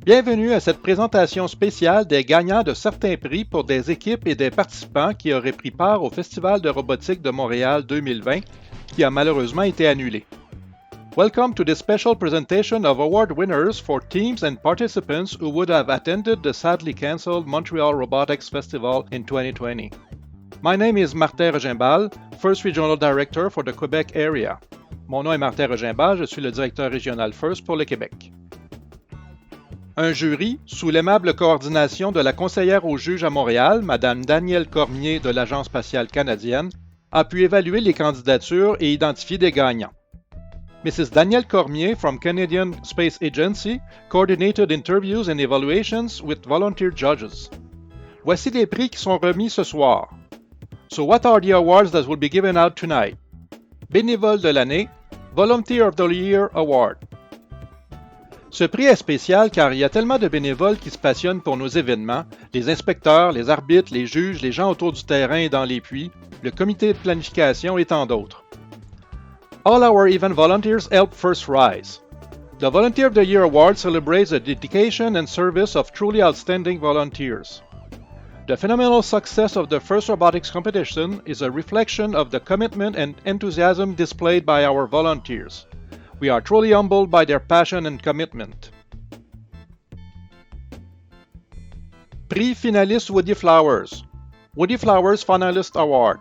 Bienvenue à cette présentation spéciale des gagnants de certains prix pour des équipes et des participants qui auraient pris part au Festival de robotique de Montréal 2020 qui a malheureusement été annulé. Welcome to this special presentation of award winners for teams and participants who would have attended the sadly cancelled Montreal Robotics Festival in 2020. My name is Martin Regimbal, First Regional Director for the Quebec area. Mon nom est Martin Regimbal, je suis le directeur régional First pour le Québec. Un jury, sous l'aimable coordination de la conseillère au juge à Montréal, Mme Danielle Cormier de l'Agence spatiale canadienne, a pu évaluer les candidatures et identifier des gagnants. Mrs. Danielle Cormier from Canadian Space Agency coordinated interviews and evaluations with volunteer judges. Voici les prix qui sont remis ce soir. So what are the awards that will be given out tonight? Bénévole de l'année, Volunteer of the Year Award. Ce prix est spécial car il y a tellement de bénévoles qui se passionnent pour nos événements, les inspecteurs, les arbitres, les juges, les gens autour du terrain et dans les puits, le comité de planification et tant d'autres. All our event volunteers help First rise. The Volunteer of the Year Award celebrates the dedication and service of truly outstanding volunteers. The phenomenal success of the First Robotics competition is a reflection of the commitment and enthusiasm displayed by our volunteers. We are truly humbled by their passion and commitment. Prix finaliste Woody Flowers. Woody Flowers Finalist Award.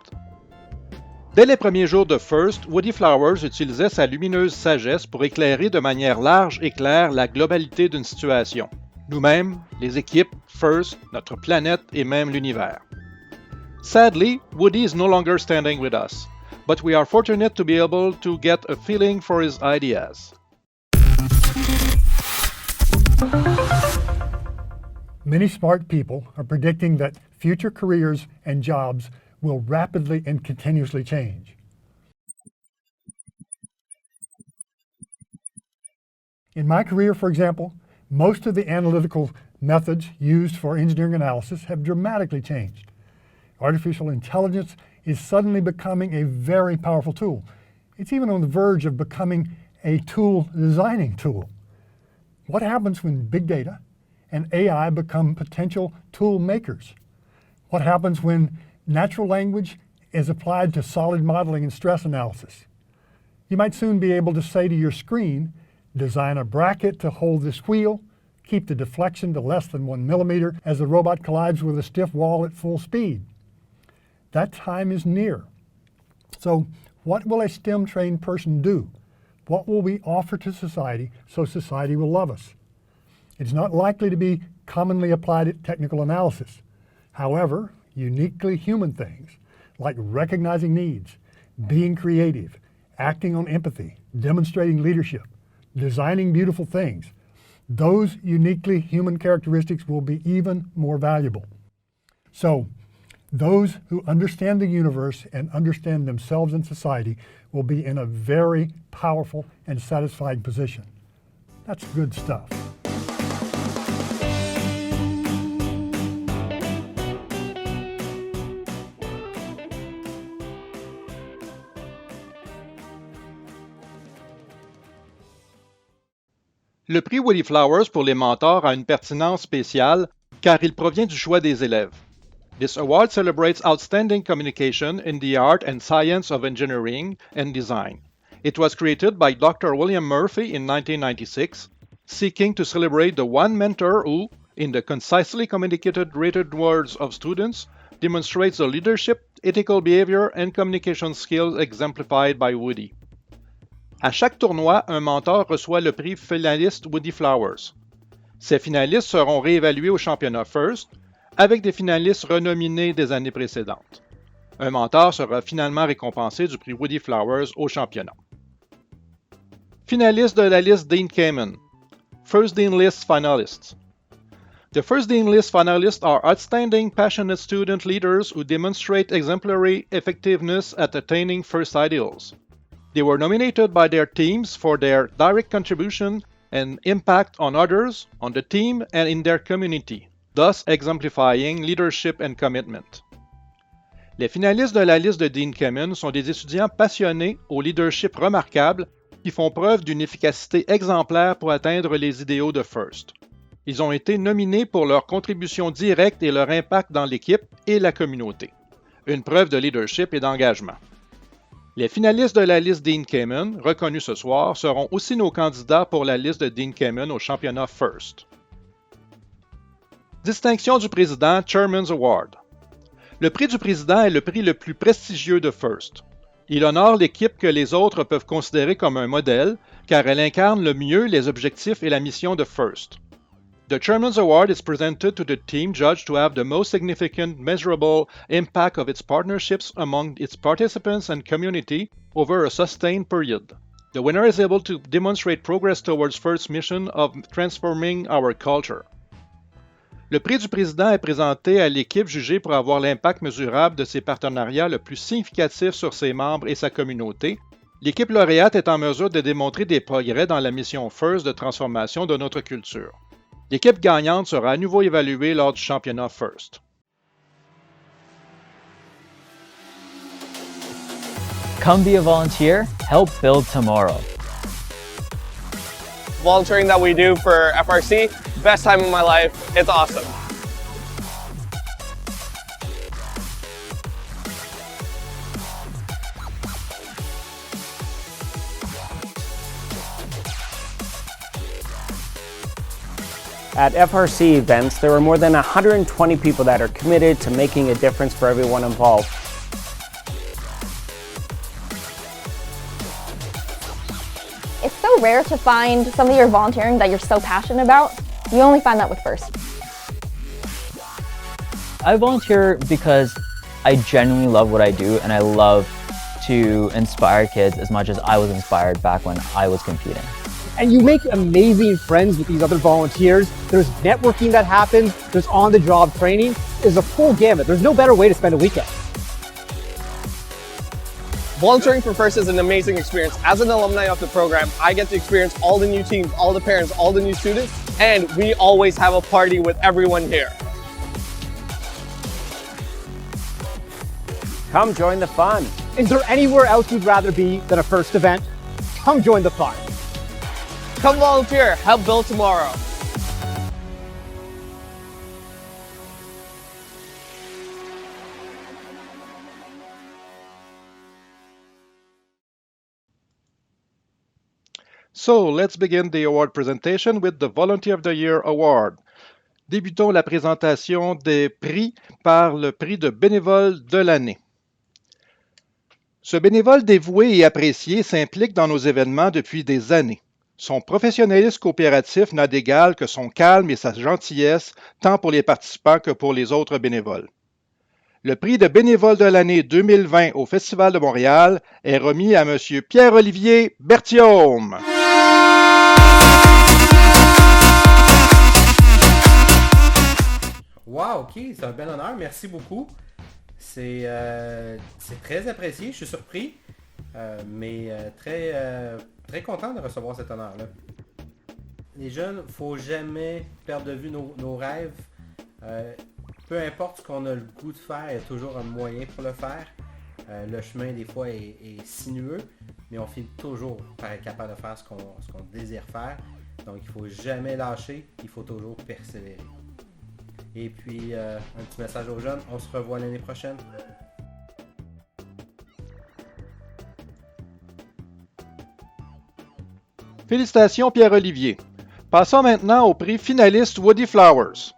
Dès les premiers jours de First, Woody Flowers utilisait sa lumineuse sagesse pour éclairer de manière large et claire la globalité d'une situation. Nous-mêmes, les équipes, First, notre planète et même l'univers. Sadly, Woody is no longer standing with us, but we are fortunate to be able to get a feeling for his ideas. Many smart people are predicting that future careers and jobs will rapidly and continuously change. In my career, for example, most of the analytical methods used for engineering analysis have dramatically changed. Artificial intelligence is suddenly becoming a very powerful tool. It's even on the verge of becoming a tool designing tool. What happens when big data and AI become potential tool makers? What happens when natural language is applied to solid modeling and stress analysis? You might soon be able to say to your screen, design a bracket to hold this wheel, keep the deflection to less than 1 millimeter as the robot collides with a stiff wall at full speed. That time is near. So what will a STEM-trained person do? What will we offer to society so society will love us? It's not likely to be commonly applied technical analysis. However, uniquely human things like recognizing needs, being creative, acting on empathy, demonstrating leadership, designing beautiful things, those uniquely human characteristics will be even more valuable. So, those who understand the universe and understand themselves and society will be in a very powerful and satisfying position. That's good stuff. Le prix Woody Flowers pour les mentors a une pertinence spéciale car il provient du choix des élèves. This award celebrates outstanding communication in the art and science of engineering and design. It was created by Dr. William Murphy in 1996, seeking to celebrate the one mentor who, in the concisely communicated rated words of students, demonstrates the leadership, ethical behavior, and communication skills exemplified by Woody. À chaque tournoi, un mentor reçoit le prix finaliste Woody Flowers. Ces finalistes seront réévalués au championnat First, avec des finalistes renominés des années précédentes. Un mentor sera finalement récompensé du prix Woody Flowers au championnat. Finalistes de la liste Dean Kamen. First Dean List finalists. The First Dean List finalists are outstanding, passionate student leaders who demonstrate exemplary effectiveness at attaining First ideals. They were nominated by their teams for their direct contribution and impact on others, on the team, and in their community, thus exemplifying leadership and commitment. Les finalistes de la liste de Dean Kamen sont des étudiants passionnés au leadership remarquable qui font preuve d'une efficacité exemplaire pour atteindre les idéaux de First. Ils ont été nominés pour leur contribution directe et leur impact dans l'équipe et la communauté. Une preuve de leadership et d'engagement. Les finalistes de la liste Dean Kamen, reconnus ce soir, seront aussi nos candidats pour la liste de Dean Kamen au championnat First. Distinction du président, Chairman's Award. Le prix du président est le prix le plus prestigieux de First. Il honore l'équipe que les autres peuvent considérer comme un modèle, car elle incarne le mieux les objectifs et la mission de First. The Chairman's Award is presented to the team judged to have the most significant measurable impact of its partnerships among its participants and community over a sustained period. The winner is able to demonstrate progress towards First's mission of transforming our culture. Le prix du président est présenté à l'équipe jugée pour avoir l'impact mesurable de ses partenariats le plus significatif sur ses membres et sa communauté. L'équipe lauréate est en mesure de démontrer des progrès dans la mission First de transformation de notre culture. L'équipe gagnante sera à nouveau évaluée lors du championnat First. Come be a volunteer, help build tomorrow. Volunteering that we do for FRC, best time of my life. It's awesome. At FRC events, there are more than 120 people that are committed to making a difference for everyone involved. It's so rare to find some of your volunteering that you're so passionate about. You only find that with First. I volunteer because I genuinely love what I do and I love to inspire kids as much as I was inspired back when I was competing. And you make amazing friends with these other volunteers. There's networking that happens, there's on-the-job training. There's a full gamut. There's no better way to spend a weekend. Volunteering for First is an amazing experience. As an alumni of the program, I get to experience all the new teams, all the parents, all the new students, and we always have a party with everyone here. Come join the fun. Is there anywhere else you'd rather be than a First event? Come join the fun. Come volunteer, help build tomorrow. So, let's begin the award presentation with the Volunteer of the Year Award. Débutons la présentation des prix par le prix de bénévole de l'année. Ce bénévole dévoué et apprécié s'implique dans nos événements depuis des années. Son professionnalisme coopératif n'a d'égal que son calme et sa gentillesse, tant pour les participants que pour les autres bénévoles. Le prix de bénévole de l'année 2020 au Festival de Montréal est remis à M. Pierre-Olivier Berthiaume. Wow, ok, c'est un bel honneur, merci beaucoup. C'est très apprécié, je suis surpris, mais très content de recevoir cet honneur-là. Les jeunes, il ne faut jamais perdre de vue nos rêves. Peu importe ce qu'on a le goût de faire, il y a toujours un moyen pour le faire. Le chemin, des fois, est sinueux, mais on finit toujours par être capable de faire ce qu'on désire faire. Donc, il ne faut jamais lâcher, il faut toujours persévérer. Et puis, un petit message aux jeunes, on se revoit l'année prochaine. Félicitations Pierre-Olivier. Passons maintenant au prix finaliste Woody Flowers.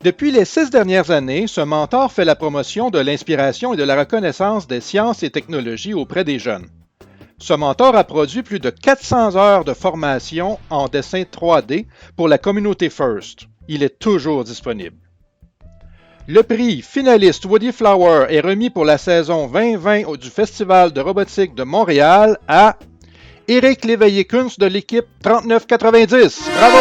Depuis les 6 dernières années, ce mentor fait la promotion de l'inspiration et de la reconnaissance des sciences et technologies auprès des jeunes. Ce mentor a produit plus de 400 heures de formation en dessin 3D pour la communauté First. Il est toujours disponible. Le prix finaliste Woody Flower est remis pour la saison 2020 du Festival de robotique de Montréal à Éric Léveillé-Kunz de l'équipe 3990. Bravo!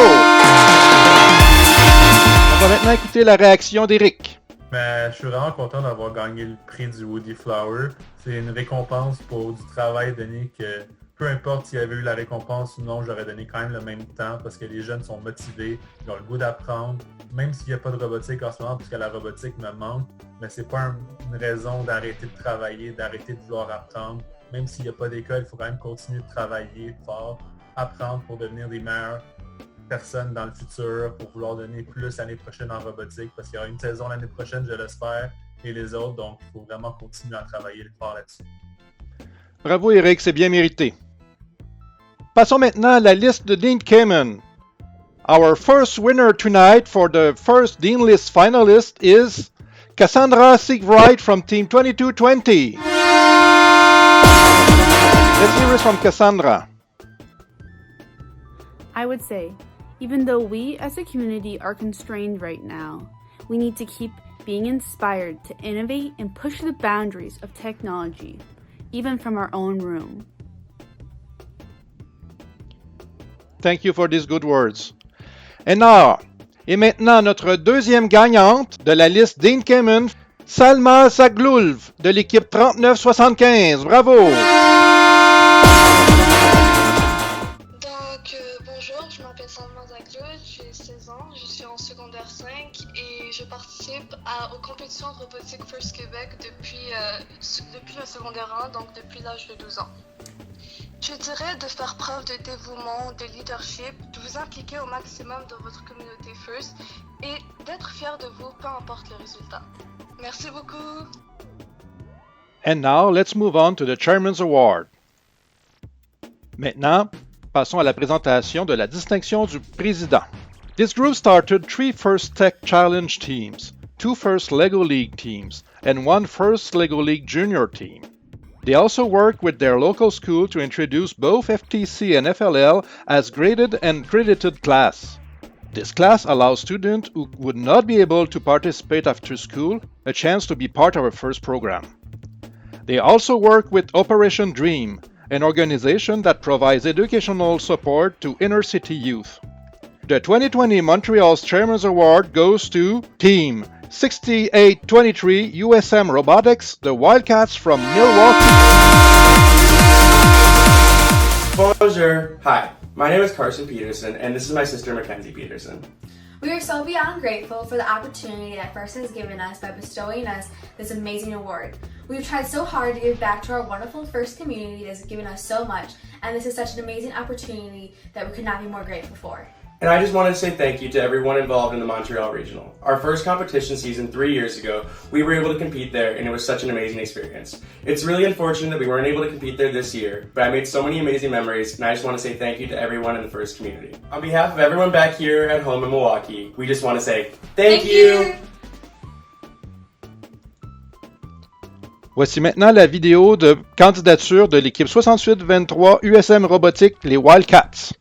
On va maintenant écouter la réaction d'Éric. Je suis vraiment content d'avoir gagné le prix du Woody Flower. C'est une récompense pour du travail donné que peu importe s'il y avait eu la récompense ou non, j'aurais donné quand même le même temps parce que les jeunes sont motivés, ils ont le goût d'apprendre. Même s'il n'y a pas de robotique en ce moment, puisque la robotique me manque, mais c'est pas une raison d'arrêter de travailler, d'arrêter de vouloir apprendre. Même s'il n'y a pas d'école, il faut quand même continuer de travailler fort, apprendre pour devenir des meilleurs personnes dans le futur pour vouloir donner plus l'année prochaine en robotique parce qu'il y aura une saison l'année prochaine, je l'espère, et les autres, donc il faut vraiment continuer à travailler fort là-dessus. Bravo Eric, c'est bien mérité. Passons maintenant à la liste de Dean Kamen. Our first winner tonight for the first Dean List finalist is Cassandra Siegwright from Team 2220. Let's hear it from Cassandra. I would say, even though we as a community are constrained right now, we need to keep being inspired to innovate and push the boundaries of technology, even from our own room. Thank you for these good words. Et maintenant notre deuxième gagnante de la liste Dean Kamen, Salma Zagloulv de l'équipe 3975. Bravo! Bonjour, je m'appelle Salma Zagloulv, j'ai 16 ans, je suis en secondaire 5 et je participe aux compétitions de robotique First Québec depuis le secondaire 1, donc depuis l'âge de 12 ans. Je dirais de faire preuve de dévouement, de leadership, de vous impliquer au maximum dans votre communauté First et d'être fier de vous, peu importe le résultat. Merci beaucoup. And now, let's move on to the Chairman's Award. Maintenant, passons à la présentation de la distinction du président. This group started 3 First Tech Challenge teams, 2 First Lego League teams, and 1 First Lego League Junior team. They also work with their local school to introduce both FTC and FLL as graded and credited class. This class allows students who would not be able to participate after school a chance to be part of our first program. They also work with Operation Dream, an organization that provides educational support to inner-city youth. The 2020 Montreal's Chairman's Award goes to Team 6823 USM Robotics, the Wildcats from Milwaukee. Bonjour. Hi, my name is Carson Peterson, and this is my sister Mackenzie Peterson. We are so beyond grateful for the opportunity that First has given us by bestowing us this amazing award. We've tried so hard to give back to our wonderful First community that has given us so much, and this is such an amazing opportunity that we could not be more grateful for. And I just wanted to say thank you to everyone involved in the Montreal Regional. Our first competition season 3 years ago, we were able to compete there and it was such an amazing experience. It's really unfortunate that we weren't able to compete there this year, but I made so many amazing memories and I just want to say thank you to everyone in the First community. On behalf of everyone back here at home in Milwaukee, we just want to say thank you! Voici maintenant la vidéo de candidature de l'équipe 6823 USM Robotique, les Wildcats.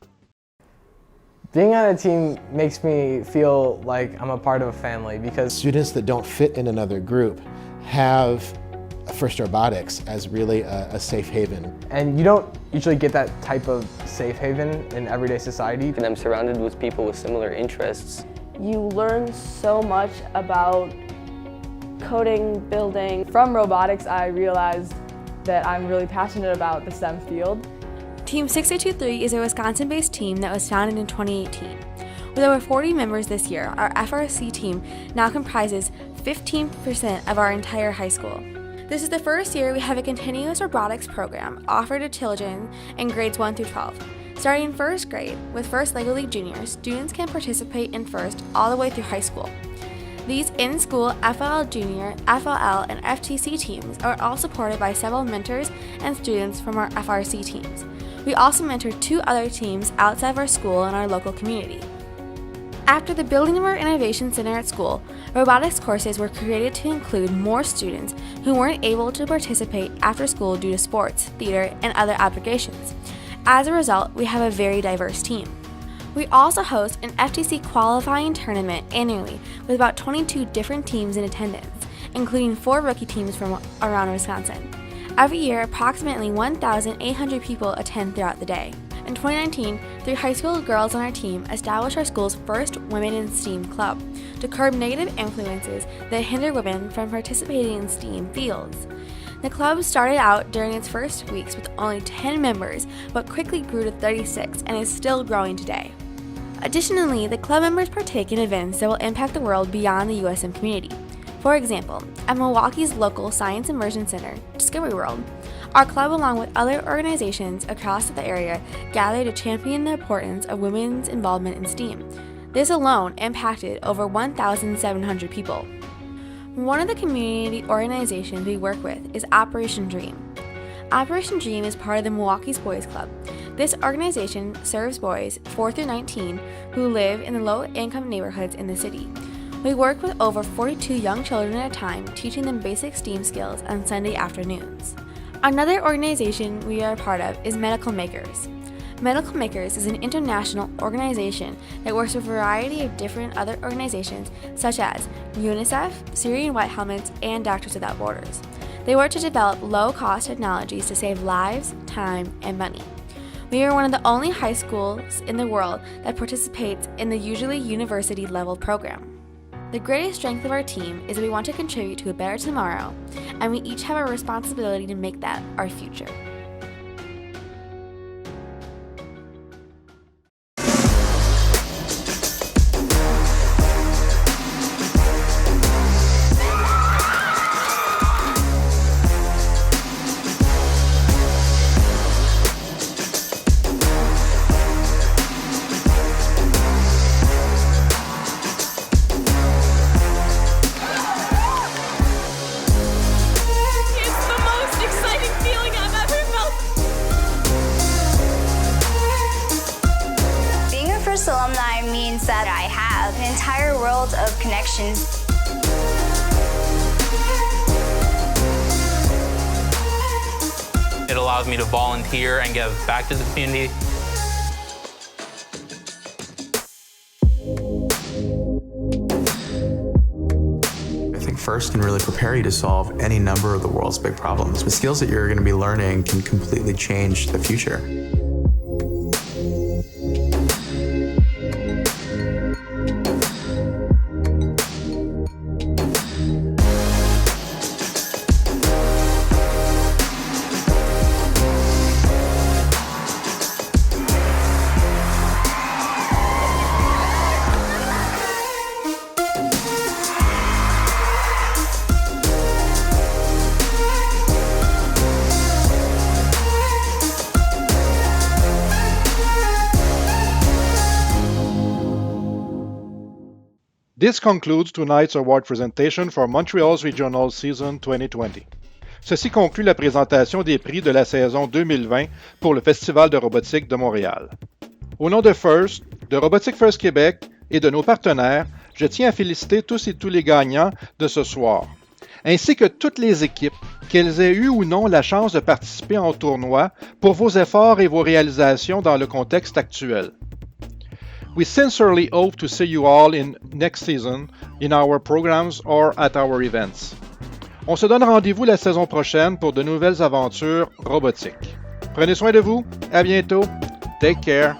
Being on a team makes me feel like I'm a part of a family because students that don't fit in another group have First Robotics as really a safe haven. And you don't usually get that type of safe haven in everyday society. And I'm surrounded with people with similar interests. You learn so much about coding, building. From robotics, I realized that I'm really passionate about the STEM field. Team 6823 is a Wisconsin-based team that was founded in 2018. With over 40 members this year, our FRC team now comprises 15% of our entire high school. This is the first year we have a continuous robotics program offered to children in grades 1 through 12. Starting in first grade, with First Lego League Juniors, students can participate in First all the way through high school. These in-school FLL Junior, FLL, and FTC teams are all supported by several mentors and students from our FRC teams. We also mentor 2 other teams outside of our school and our local community. After the building of our Innovation Center at school, robotics courses were created to include more students who weren't able to participate after school due to sports, theater, and other obligations. As a result, we have a very diverse team. We also host an FTC qualifying tournament annually with about 22 different teams in attendance, including 4 rookie teams from around Wisconsin. Every year, approximately 1,800 people attend throughout the day. In 2019, 3 high school girls on our team established our school's first Women in STEAM club to curb negative influences that hinder women from participating in STEAM fields. The club started out during its first weeks with only 10 members, but quickly grew to 36 and is still growing today. Additionally, the club members partake in events that will impact the world beyond the USM community. For example, at Milwaukee's local Science Immersion Center, Discovery World, our club, along with other organizations across the area, gathered to champion the importance of women's involvement in STEAM. This alone impacted over 1,700 people. One of the community organizations we work with is Operation Dream. Operation Dream is part of the Milwaukee's Boys Club. This organization serves boys 4 through 19 who live in the low-income neighborhoods in the city. We work with over 42 young children at a time, teaching them basic STEAM skills on Sunday afternoons. Another organization we are a part of is Medical Makers. Medical Makers is an international organization that works with a variety of different other organizations such as UNICEF, Syrian White Helmets, and Doctors Without Borders. They work to develop low-cost technologies to save lives, time, and money. We are one of the only high schools in the world that participates in the usually university-level program. The greatest strength of our team is that we want to contribute to a better tomorrow, and we each have a responsibility to make that our future. Alumni means that I have an entire world of connections. It allows me to volunteer and give back to the community. I think FIRST can really prepare you to solve any number of the world's big problems. The skills that you're going to be learning can completely change the future. This concludes tonight's award presentation for Montreal's Regional Season 2020. Ceci conclut la présentation des prix de la saison 2020 pour le Festival de robotique de Montréal. Au nom de FIRST, de Robotique First Québec et de nos partenaires, je tiens à féliciter tous et tous les gagnants de ce soir, ainsi que toutes les équipes, qu'elles aient eu ou non la chance de participer en tournoi, pour vos efforts et vos réalisations dans le contexte actuel. We sincerely hope to see you all in next season in our programs or at our events. On se donne rendez-vous la saison prochaine pour de nouvelles aventures robotiques. Prenez soin de vous, à bientôt, take care.